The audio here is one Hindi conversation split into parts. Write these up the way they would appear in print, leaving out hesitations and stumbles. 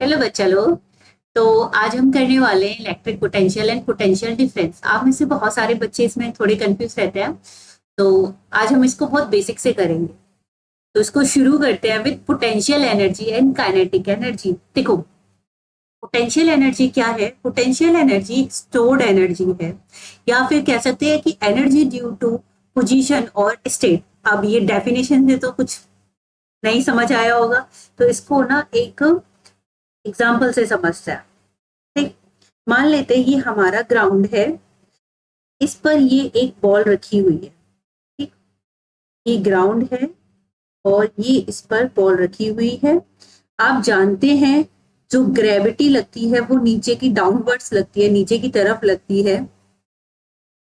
हेलो बच्चा लोग। तो आज हम करने वाले हैं electric potential and potential difference. आप में से बहुत सारे बच्चे इसमें थोड़े कंफ्यूज रहते हैं, तो आज हम इसको बहुत बेसिक से करेंगे। तो इसको शुरू करते हैं with potential energy and kinetic energy. देखो, पोटेंशियल एनर्जी क्या है? पोटेंशियल एनर्जी स्टोर्ड एनर्जी है, या फिर कह सकते हैं कि एनर्जी ड्यू टू पोजीशन और स्टेट। अब ये डेफिनेशन से तो कुछ नहीं समझ आया होगा, तो इसको ना एक एग्जाम्पल से समझते हैं। ठीक, मान लेते हैं ये हमारा ग्राउंड है, इस पर ये एक बॉल रखी हुई है। ठीक, ये ग्राउंड है और ये इस पर बॉल रखी हुई है। आप जानते हैं जो ग्रेविटी लगती है वो नीचे की डाउनवर्ड्स लगती है, नीचे की तरफ लगती है।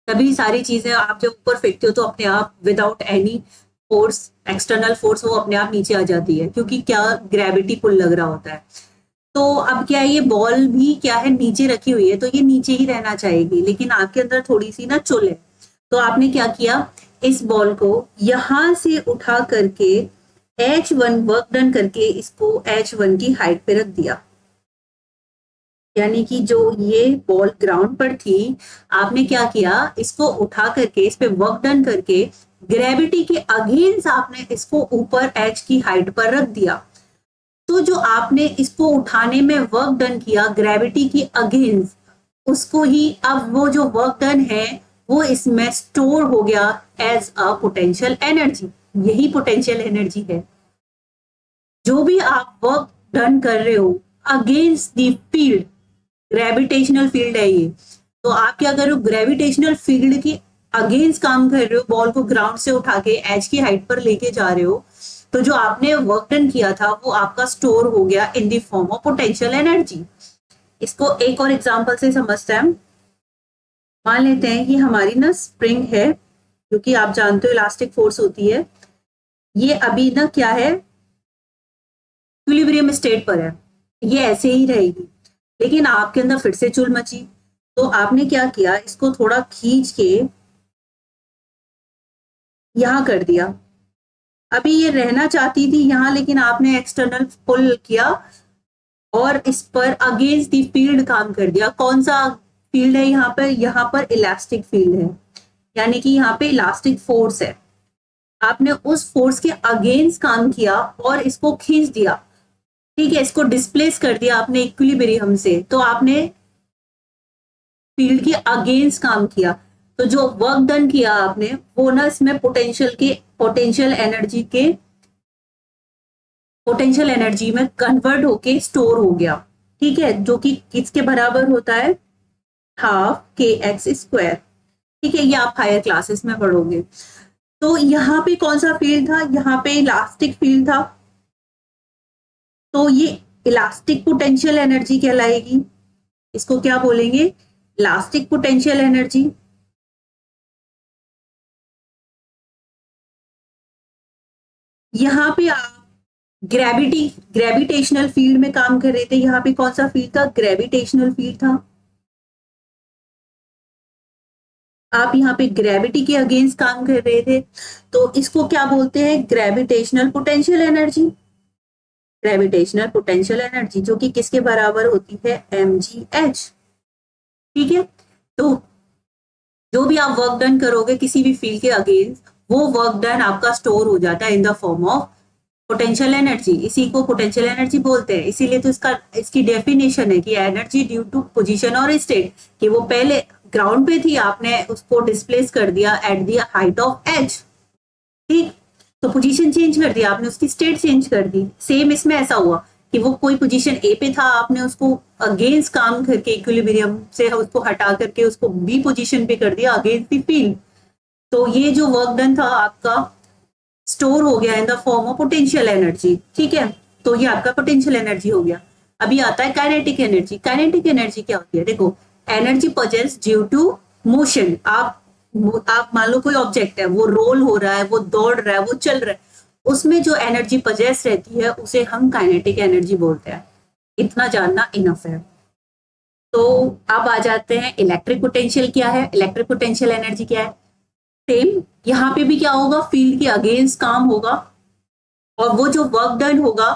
तभी सारी चीजें आप जब ऊपर फेंकते हो तो अपने आप without any force, external force, वो अपने आप नीचे आ जाती है, क्योंकि क्या, ग्रेविटी पुल लग रहा होता है। तो अब क्या है, ये बॉल भी क्या है, नीचे रखी हुई है, तो ये नीचे ही रहना चाहेगी, लेकिन आपके अंदर थोड़ी सी ना चुल है। तो आपने क्या किया, इस बॉल को यहां से उठा करके H1 वर्क डन करके इसको H1 की हाइट पे रख दिया। यानी कि जो ये बॉल ग्राउंड पर थी, आपने क्या किया, इसको उठा करके इस पे वर्क डन करके ग्रेविटी के अगेंस्ट आपने इसको ऊपर H की हाइट पर रख दिया। तो जो आपने इसको उठाने में वर्क डन किया ग्रेविटी की अगेंस्ट, उसको ही अब वो जो वर्क डन है वो इसमें स्टोर हो गया एज अ पोटेंशियल एनर्जी। यही पोटेंशियल एनर्जी है। जो भी आप वर्क डन कर रहे हो against the field, gravitational field है ये, तो आप क्या कर रहे हो, ग्रेविटेशनल फील्ड की अगेंस्ट काम कर रहे हो, बॉल को ग्राउंड से उठा के एज की हाइट पर लेके जा रहे हो। तो जो आपने वर्क डन किया था वो आपका स्टोर हो गया in the form of potential energy. इसको एक और एग्जांपल से समझते हैं। मान लेते हैं कि हमारी ना स्प्रिंग है, क्योंकि आप जानते हो इलास्टिक फोर्स होती है। ये अभी ना क्या है, इक्विलिब्रियम स्टेट पर है, ये ऐसे ही रहेगी। लेकिन आपके अंदर फिर से चुल मची, तो आपने क्या किया, इसको थोड़ा खींच के यहां कर दिया। अभी ये रहना चाहती थी यहां, लेकिन आपने एक्सटर्नल पुल किया और इस पर अगेंस्ट द फील्ड काम कर दिया। कौन सा फील्ड है यहाँ पर? यहाँ पर इलास्टिक फील्ड है, यानी कि यहाँ पे इलास्टिक फोर्स है। आपने उस फोर्स के अगेंस्ट काम किया और इसको खींच दिया। ठीक है, इसको डिस्प्लेस कर दिया आपने इक्विलिब्रियम से, तो आपने फील्ड के अगेंस्ट काम किया। तो जो वर्क डन किया आपने वो ना इसमें पोटेंशियल एनर्जी में कन्वर्ट होके स्टोर हो गया। ठीक है, जो कि किसके बराबर होता है, हाफ kx²। ठीक है, ये आप हायर क्लासेस में पढ़ोगे। तो यहाँ पे कौन सा फील्ड था, यहाँ पे इलास्टिक फील्ड था, तो ये इलास्टिक पोटेंशियल एनर्जी कहलाएगी। इसको क्या बोलेंगे, इलास्टिक पोटेंशियल एनर्जी। यहाँ पे आप ग्रेविटेशनल फील्ड में काम कर रहे थे, यहाँ पे कौन सा फील्ड था, ग्रेविटेशनल फील्ड था। आप यहाँ पे ग्रेविटी के अगेंस्ट काम कर रहे थे, तो इसको क्या बोलते हैं, gravitational potential energy. Gravitational potential energy जो कि किसके बराबर होती है, mgh। ठीक है, तो जो भी आप वर्क डन करोगे किसी भी फील्ड के अगेंस्ट, वो वर्क डन आपका स्टोर हो जाता है in the form of potential energy. इसी को पोटेंशियल एनर्जी बोलते हैं। इसीलिए तो इसकी डेफिनेशन है कि एनर्जी ड्यू टू पोजीशन और स्टेट, कि वो पहले ग्राउंड पे थी, आपने उसको डिस्प्लेस कर दिया at the height of H. ठीक, तो पोजीशन चेंज कर दिया आपने, उसकी स्टेट चेंज कर दी। सेम इसमें ऐसा हुआ कि वो कोई पोजीशन ए पे था, आपने उसको अगेंस्ट काम करके इक्विलिब्रियम से उसको हटा करके उसको बी पोजीशन पे कर दिया अगेंस्ट द फील्ड। तो ये जो वर्क डन था आपका स्टोर हो गया in the form of potential energy. ठीक है, तो ये आपका पोटेंशियल एनर्जी हो गया। अभी आता है काइनेटिक एनर्जी। काइनेटिक एनर्जी क्या होती है, देखो, energy possess due to motion. आप मान लो कोई ऑब्जेक्ट है, वो रोल हो रहा है, वो दौड़ रहा है, वो चल रहा है, उसमें जो एनर्जी पजेस रहती है उसे हम काइनेटिक एनर्जी बोलते हैं। इतना जानना इनफ है। तो अब आ जाते हैं इलेक्ट्रिक पोटेंशियल क्या है, इलेक्ट्रिक पोटेंशियल एनर्जी क्या है। सेम यहाँ पे भी क्या होगा, फील्ड के अगेंस्ट काम होगा, और वो जो वर्क डन होगा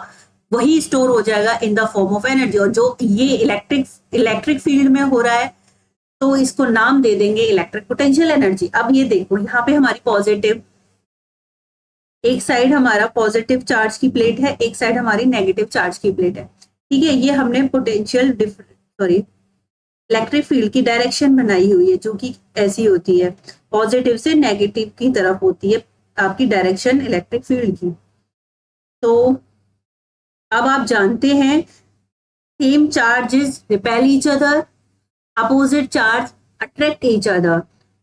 वही स्टोर हो जाएगा in the form of energy. और जो ये इलेक्ट्रिक फील्ड में हो रहा है तो इसको नाम दे देंगे इलेक्ट्रिक पोटेंशियल एनर्जी। अब ये देखो यहाँ पे हमारी पॉजिटिव, एक साइड हमारा पॉजिटिव चार्ज की प्लेट है, एक साइड हमारी नेगेटिव चार्ज की प्लेट है। ठीक है, ये हमने पोटेंशियल सॉरी इलेक्ट्रिक फील्ड की डायरेक्शन बनाई हुई है जो कि ऐसी होती है, पॉजिटिव से नेगेटिव की तरफ होती है आपकी डायरेक्शन इलेक्ट्रिक फील्ड की। तो अब आप जानते हैं same charges repel each other, opposite charge attract each other.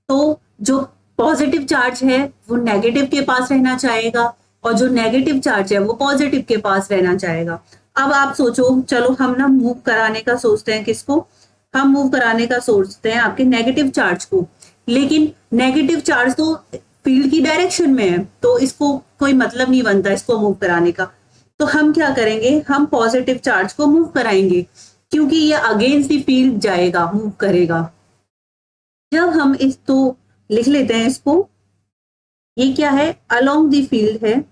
तो जो पॉजिटिव चार्ज है वो नेगेटिव के पास रहना चाहेगा और जो नेगेटिव चार्ज है वो पॉजिटिव के पास रहना चाहेगा। अब आप सोचो, चलो हम ना मूव कराने का सोचते हैं, किसको? हम मूव कराने का सोचते हैं आपके नेगेटिव चार्ज को, लेकिन नेगेटिव चार्ज तो फील्ड की डायरेक्शन में है तो इसको कोई मतलब नहीं बनता इसको मूव कराने का। तो हम क्या करेंगे, हम पॉजिटिव चार्ज को मूव कराएंगे क्योंकि ये अगेंस्ट द फील्ड जाएगा, मूव करेगा। जब हम इस तो लिख लेते हैं इसको, ये क्या है, अलोंग द फील्ड है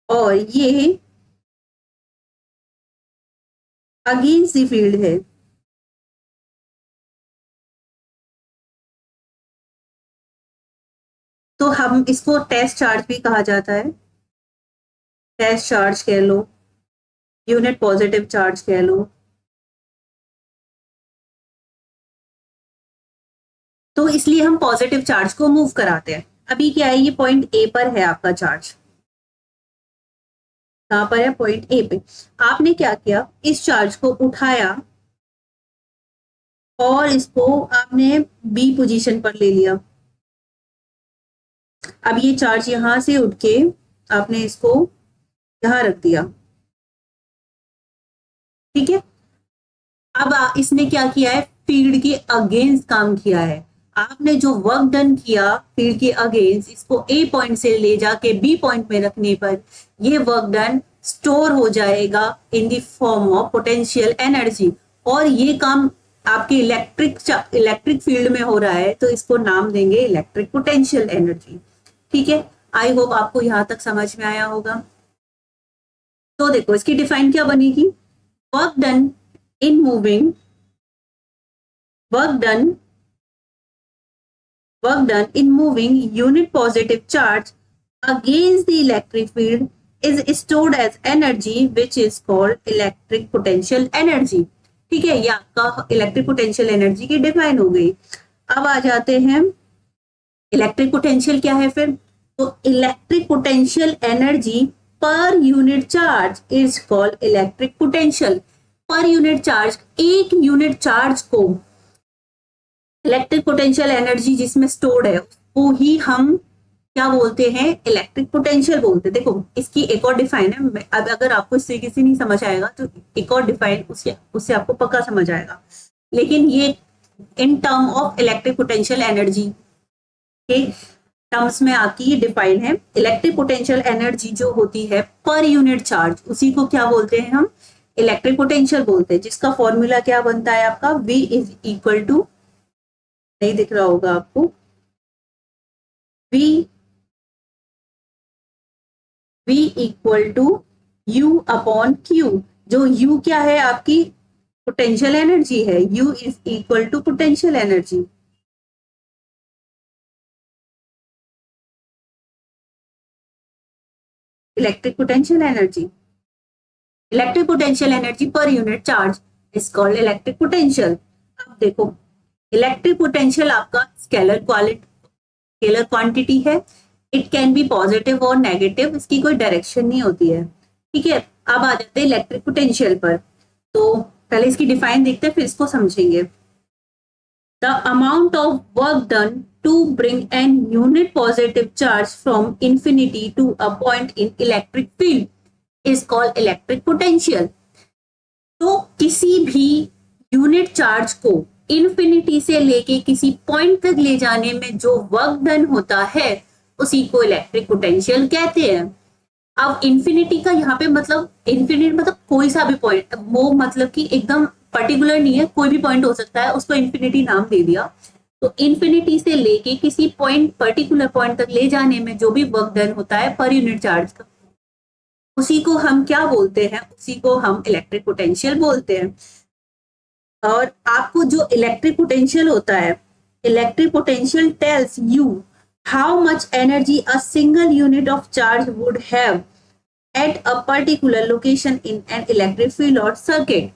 और ये अगेंस्ट द फील्ड है। तो हम इसको टेस्ट चार्ज भी कहा जाता है, टेस्ट चार्ज कह लो, यूनिट पॉजिटिव चार्ज कह लो। तो इसलिए हम पॉजिटिव चार्ज को मूव कराते हैं। अभी क्या है, ये पॉइंट ए पर है आपका चार्ज, कहां पर है, पॉइंट ए पे। आपने क्या किया, इस चार्ज को उठाया और इसको आपने बी पोजीशन पर ले लिया। अब ये चार्ज यहां से उठ के आपने इसको यहां रख दिया। ठीक है, अब इसने क्या किया है, फील्ड के अगेंस्ट काम किया है। आपने जो वर्क डन किया फील्ड के अगेंस्ट, इसको ए पॉइंट से ले जाके बी पॉइंट में रखने पर ये वर्क डन स्टोर हो जाएगा in the form of potential energy. और ये काम आपके इलेक्ट्रिक फील्ड में हो रहा है तो इसको नाम देंगे इलेक्ट्रिक पोटेंशियल एनर्जी। ठीक है, आई होप आपको यहां तक समझ में आया होगा। तो देखो इसकी डिफाइन क्या बनेगी, work done in moving, work done in moving unit positive charge against the electric field is stored as energy which is called electric potential energy। ठीक है, ये आपका इलेक्ट्रिक पोटेंशियल एनर्जी की डिफाइन हो गई। अब आ जाते हैं इलेक्ट्रिक पोटेंशियल क्या है फिर। तो electric potential energy per unit charge is called electric potential. पर यूनिट चार्ज, एक यूनिट चार्ज को इलेक्ट्रिक पोटेंशियल एनर्जी जिसमें स्टोर्ड है वो ही हम क्या बोलते हैं, इलेक्ट्रिक पोटेंशियल बोलते हैं। देखो इसकी एक और डिफाइन है, अब अगर आपको इससे किसी नहीं समझ आएगा तो एक और डिफाइन उससे आपको पक्का समझ आएगा, लेकिन ये in term of electric potential energy के टर्म्स में आपकी ये डिफाइन है। इलेक्ट्रिक पोटेंशियल एनर्जी जो होती है पर यूनिट चार्ज, उसी को क्या बोलते हैं हम, इलेक्ट्रिक पोटेंशियल बोलते हैं, जिसका फॉर्मूला क्या बनता है आपका, V इज इक्वल टू, नहीं दिख रहा होगा आपको, V equal to U upon Q। जो U क्या है आपकी पोटेंशियल एनर्जी है, U is equal to potential energy. Electric potential energy, electric potential energy per unit charge is called electric potential. अब देखो इलेक्ट्रिक पोटेंशियल आपका स्केलर क्वांटिटी है, इट कैन बी पॉजिटिव और नेगेटिव, इसकी कोई डायरेक्शन नहीं होती है। ठीक है, अब आ जाते हैं इलेक्ट्रिक पोटेंशियल पर। तो पहले इसकी डिफाइन देखते हैं फिर इसको समझेंगे। The amount of work done to bring an unit positive charge from infinity to a point in electric field is called electric potential। तो किसी भी यूनिट चार्ज को इन्फिनिटी से लेके किसी पॉइंट तक ले जाने में जो वर्क डन होता है उसी को इलेक्ट्रिक पोटेंशियल कहते हैं। अब इन्फिनिटी का यहाँ पे मतलब, इन्फिनिटी मतलब कोई सा भी पॉइंट, वो मतलब कि एकदम पर्टिकुलर नहीं है, कोई भी पॉइंट हो सकता है, उसको इन्फिनिटी नाम दे दिया। तो इन्फिनिटी से लेके किसी पॉइंट पर्टिकुलर पॉइंट तक ले जाने में जो भी वर्क डन होता है पर यूनिट चार्ज का, उसी को हम क्या बोलते हैं, उसी को हम इलेक्ट्रिक पोटेंशियल बोलते हैं। और आपको जो इलेक्ट्रिक पोटेंशियल होता है, electric potential tells you how much energy a single unit of charge would have at a particular location in an electric field और सर्किट।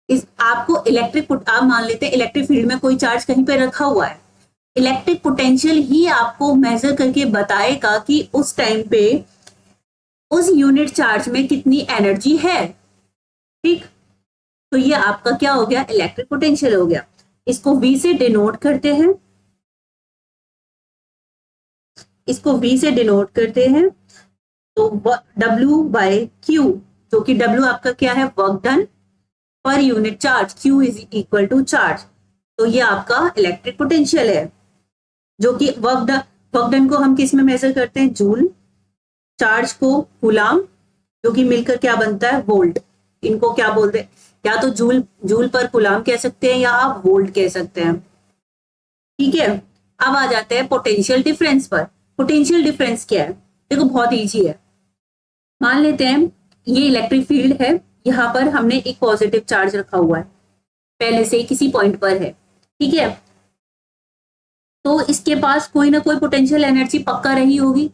इस आपको इलेक्ट्रिक, आप मान लेते हैं इलेक्ट्रिक फील्ड में कोई चार्ज कहीं पे रखा हुआ है, इलेक्ट्रिक पोटेंशियल ही आपको मेजर करके बताएगा कि उस टाइम पे उस यूनिट चार्ज में कितनी एनर्जी है। ठीक, तो ये आपका क्या हो गया, इलेक्ट्रिक पोटेंशियल हो गया। इसको V से डिनोट करते हैं, इसको V से डिनोट करते हैं, तो W बाय Q, जो कि W आपका क्या है, work done per unit charge, Q is equal to charge. तो ये आपका इलेक्ट्रिक पोटेंशियल है, जो कि वर्क डन को हम किस में मेजर करते हैं, जूल, चार्ज को कूलाम, जो कि मिलकर क्या बनता है, वोल्ट। इनको क्या बोलते हैं, या तो जूल जूल पर कूलाम कह सकते हैं या आप वोल्ट कह सकते हैं। ठीक है, अब आ जाते हैं पोटेंशियल डिफरेंस पर। पोटेंशियल डिफरेंस क्या है, देखो बहुत इजी है। मान लेते हैं ये इलेक्ट्रिक फील्ड है, यहाँ पर हमने एक पॉजिटिव चार्ज रखा हुआ है, पहले से किसी पॉइंट पर है। ठीक है, तो इसके पास कोई ना कोई पोटेंशियल एनर्जी पक्का रही होगी,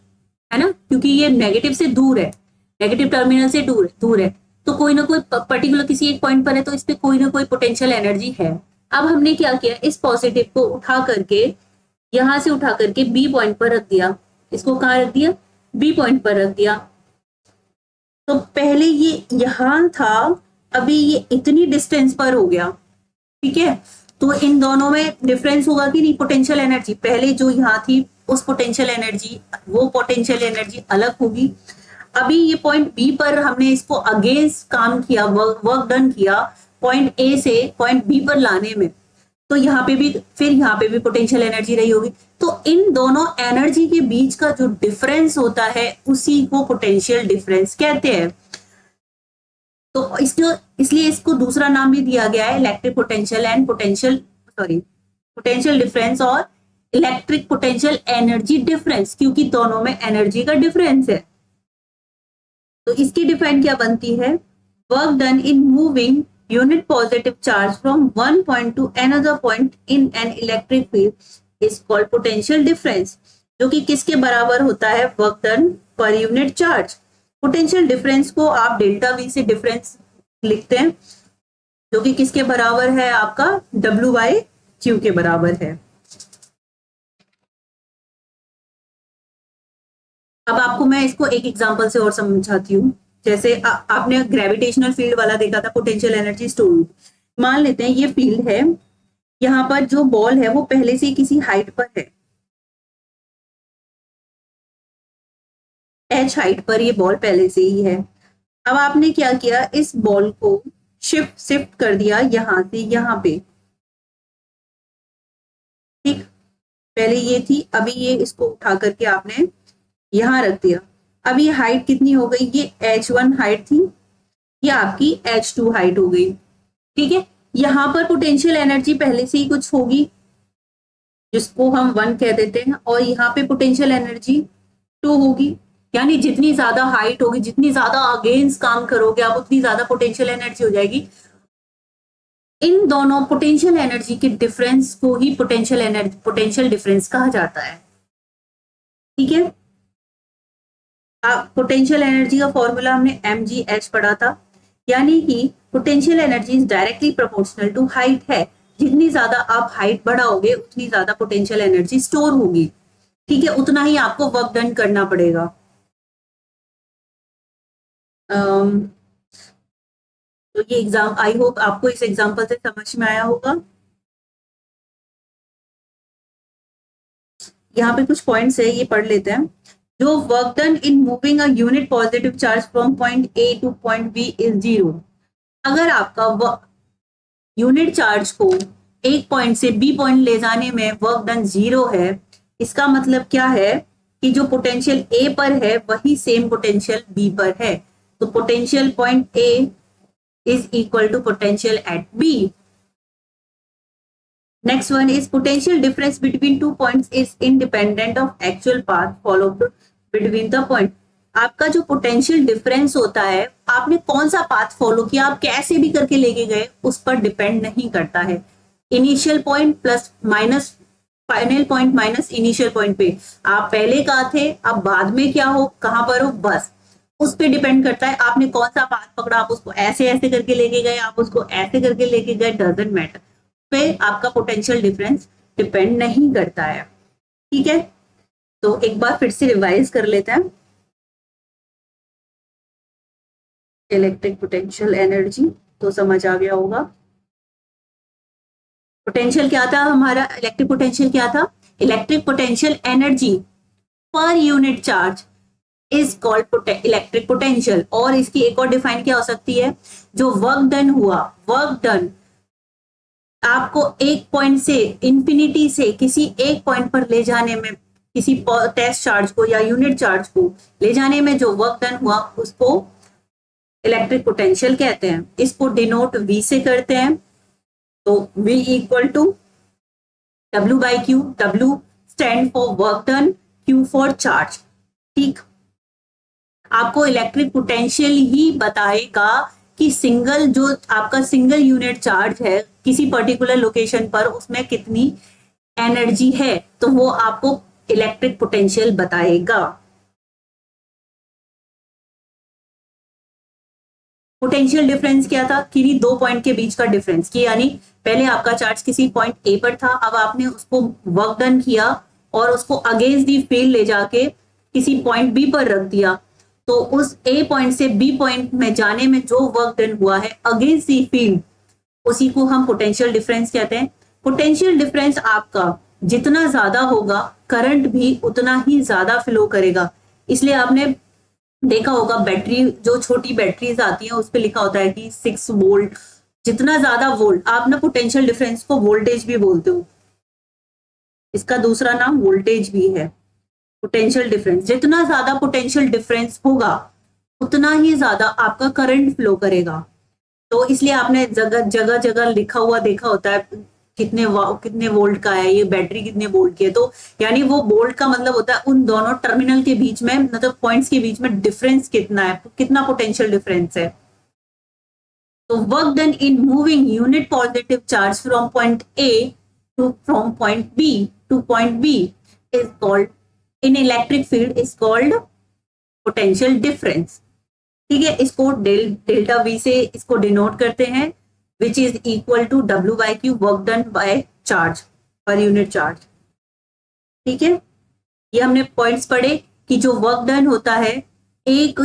है ना, क्योंकि ये नेगेटिव से दूर है, नेगेटिव टर्मिनल से दूर है, तो कोई ना कोई पर्टिकुलर किसी एक पॉइंट पर है, तो इस पे कोई ना कोई पोटेंशियल एनर्जी है। अब हमने क्या किया, इस पॉजिटिव को उठा करके, यहां से उठा करके बी पॉइंट पर रख दिया। इसको कहाँ रख दिया, बी पॉइंट पर रख दिया। तो पहले ये यहां था, अभी ये इतनी डिस्टेंस पर हो गया। ठीक है, तो इन दोनों में डिफरेंस होगा कि नहीं, पोटेंशियल एनर्जी पहले जो यहाँ थी उस पोटेंशियल एनर्जी, वो पोटेंशियल एनर्जी अलग होगी। अभी ये पॉइंट बी पर हमने इसको अगेंस्ट काम किया, वर्क डन किया पॉइंट ए से पॉइंट बी पर लाने में, तो यहाँ पे भी, फिर यहाँ पे भी पोटेंशियल एनर्जी रही होगी। तो इन दोनों एनर्जी के बीच का जो डिफरेंस होता है उसी को पोटेंशियल डिफरेंस कहते हैं। तो इसलिए इसको दूसरा नाम भी दिया गया है, electric potential and potential difference और इलेक्ट्रिक पोटेंशियल एनर्जी डिफरेंस, क्योंकि दोनों में एनर्जी का डिफरेंस है। तो इसकी डिफाइन क्या बनती है, work done in moving unit positive charge from one point two another point in an electric field is called potential difference, जो कि किसके बराबर होता है, work done per unit charge. Potential difference को आप डेल्टा V से डिफरेंस लिखते हैं, जो कि किसके बराबर है, आपका W बाय Q के बराबर है। अब आपको मैं इसको एक एग्जांपल से और समझाती हूँ। जैसे आपने ग्रेविटेशनल फील्ड वाला देखा था, पोटेंशियल एनर्जी स्टोर। मान लेते हैं ये फील्ड है, यहाँ पर जो बॉल है वो पहले से किसी हाइट पर है, h हाइट पर ये बॉल पहले से ही है। अब आपने क्या किया, इस बॉल को शिफ्ट कर दिया यहां से यहाँ पे। ठीक, पहले ये थी, अभी ये इसको उठा करके आपने यहां रख दिया। अब ये हाइट कितनी हो गई, ये h1 हाइट थी, ये आपकी h2 हाइट हो गई। ठीक है, यहां पर पोटेंशियल एनर्जी पहले से ही कुछ होगी, जिसको हम 1 कह देते हैं, और यहाँ पे पोटेंशियल एनर्जी 2 होगी। यानी जितनी ज्यादा हाइट होगी, जितनी ज्यादा अगेंस्ट काम करोगे आप, उतनी ज्यादा पोटेंशियल एनर्जी हो जाएगी। इन दोनों पोटेंशियल एनर्जी के डिफरेंस को ही पोटेंशियल डिफरेंस कहा जाता है। ठीक है, पोटेंशियल एनर्जी का फॉर्मूला हमने mgh पढ़ा था, यानी कि potential energy is directly proportional to height है। जितनी ज्यादा आप हाइट बढ़ाओगे उतनी ज्यादा पोटेंशियल एनर्जी स्टोर होगी। ठीक है, उतना ही आपको वर्क डन करना पड़ेगा। तो ये एग्जाम, आई होप आपको इस एग्जाम्पल से समझ में आया होगा। यहाँ पे कुछ पॉइंट्स है, ये पढ़ लेते हैं। जो work done in moving a unit positive charge from point a to point b is 0। अगर आपका यूनिट चार्ज को एक पॉइंट से बी पॉइंट ले जाने में वर्क डन 0 है, इसका मतलब क्या है कि जो पोटेंशियल ए पर है वही सेम पोटेंशियल बी पर है। तो potential point a is equal to potential at b. Next one is potential difference between two points is independent of actual path followed between the point. आपका जो पोटेंशियल डिफरेंस होता है, आपने कौन सा पाथ फॉलो किया, आप कैसे भी करके लेके गए, उस पर डिपेंड नहीं करता है। Initial point plus minus final point minus initial point पे आप पहले कहाँ थे, अब बाद में क्या हो, कहां पर हो, बस उस पे डिपेंड करता है आपने कौन सा पाथ पकड़ा। आप उसको ऐसे ऐसे करके लेके गए, आप उसको ऐसे करके लेके गए, डजेंट मैटर, पे आपका पोटेंशियल डिफरेंस डिपेंड नहीं करता है। ठीक है, तो एक बार फिर से रिवाइज कर लेते हैं। इलेक्ट्रिक पोटेंशियल एनर्जी तो समझ आ गया होगा। पोटेंशियल क्या था हमारा, इलेक्ट्रिक पोटेंशियल क्या था, electric potential energy per unit charge is called electric potential. और इसकी एक और डिफाइन क्या हो सकती है, जो वर्क डन हुआ, वर्क डन आपको एक पॉइंट से इंफिनिटी से किसी एक पॉइंट पर ले जाने में, किसी टेस्ट चार्ज को या यूनिट चार्ज को ले जाने में जो वर्क डन हुआ उसको इलेक्ट्रिक पोटेंशियल कहते हैं। इसको डिनोट V से करते हैं, तो V equal to W by q, W stand for work done, Q for charge. ठीक, आपको इलेक्ट्रिक पोटेंशियल ही बताएगा कि सिंगल जो आपका सिंगल यूनिट चार्ज है किसी पर्टिकुलर लोकेशन पर, उसमें कितनी एनर्जी है, तो वो आपको इलेक्ट्रिक पोटेंशियल बताएगा। पोटेंशियल डिफरेंस क्या था, किन्हीं दो पॉइंट के बीच का डिफरेंस, कि यानी पहले आपका चार्ज किसी पॉइंट ए पर था, अब आपने उसको वर्क डन किया और उसको अगेंस्ट दी फील्ड ले जाके किसी पॉइंट बी पर रख दिया, तो उस ए पॉइंट से बी पॉइंट में जाने में जो वर्क डन हुआ है अगेंस्ट दी फील्ड, उसी को हम पोटेंशियल डिफरेंस कहते हैं। पोटेंशियल डिफरेंस आपका जितना ज्यादा होगा, करंट भी उतना ही ज्यादा फ्लो करेगा। इसलिए आपने देखा होगा बैटरी, जो छोटी बैटरीज आती हैं उस पर लिखा होता है कि 6 वोल्ट, जितना ज्यादा वोल्ट, आप ना पोटेंशियल डिफरेंस को वोल्टेज भी बोलते हो, इसका दूसरा नाम वोल्टेज भी है। पोटेंशियल डिफरेंस, जितना ज्यादा पोटेंशियल डिफरेंस होगा उतना ही ज्यादा आपका करंट फ्लो करेगा। तो इसलिए आपने जगह जगह जगह लिखा हुआ देखा होता है कितने वोल्ट का है ये बैटरी, कितने वोल्ट की है, तो यानी वो वोल्ट का मतलब होता है उन दोनों टर्मिनल के बीच में, मतलब पॉइंट्स के बीच में डिफरेंस कितना है, कितना पोटेंशियल डिफरेंस है। तो work done in moving unit positive charge from point a to from point b to point b is called in electric field is called potential difference. ठीक है, इसको डेल्टा वी से इसको डिनोट करते हैं, which is equal to W by q, work done by charge per unit charge. ठीक है, ये हमने पॉइंट्स पढ़े कि जो वर्क डन होता है एक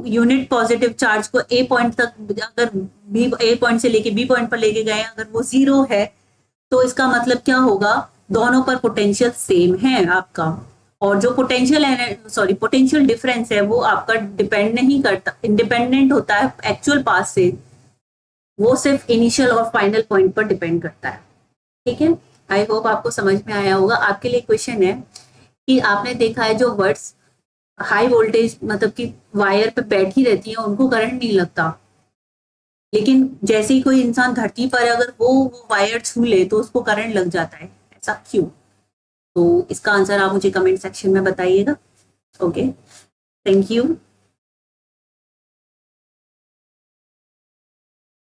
यूनिट पॉजिटिव चार्ज को ए पॉइंट तक, अगर बी ए पॉइंट से लेके बी पॉइंट पर लेके गए, अगर वो 0 है तो इसका मतलब क्या होगा, दोनों पर पोटेंशियल सेम है आपका। और जो पोटेंशियल डिफरेंस है वो आपका डिपेंड नहीं करता, इंडिपेंडेंट होता है एक्चुअल पाथ से, वो सिर्फ इनिशियल और फाइनल पॉइंट पर डिपेंड करता है। ठीक है, आई होप आपको समझ में आया होगा। आपके लिए क्वेश्चन है कि आपने देखा है जो वर्ड्स हाई वोल्टेज मतलब कि वायर पे बैठी रहती है उनको करंट नहीं लगता, लेकिन जैसे ही कोई इंसान धरती पर अगर वो वायर छू ले तो उसको करंट लग जाता है, ऐसा क्यों? तो इसका आंसर आप मुझे कमेंट सेक्शन में बताइएगा। Okay, thank you.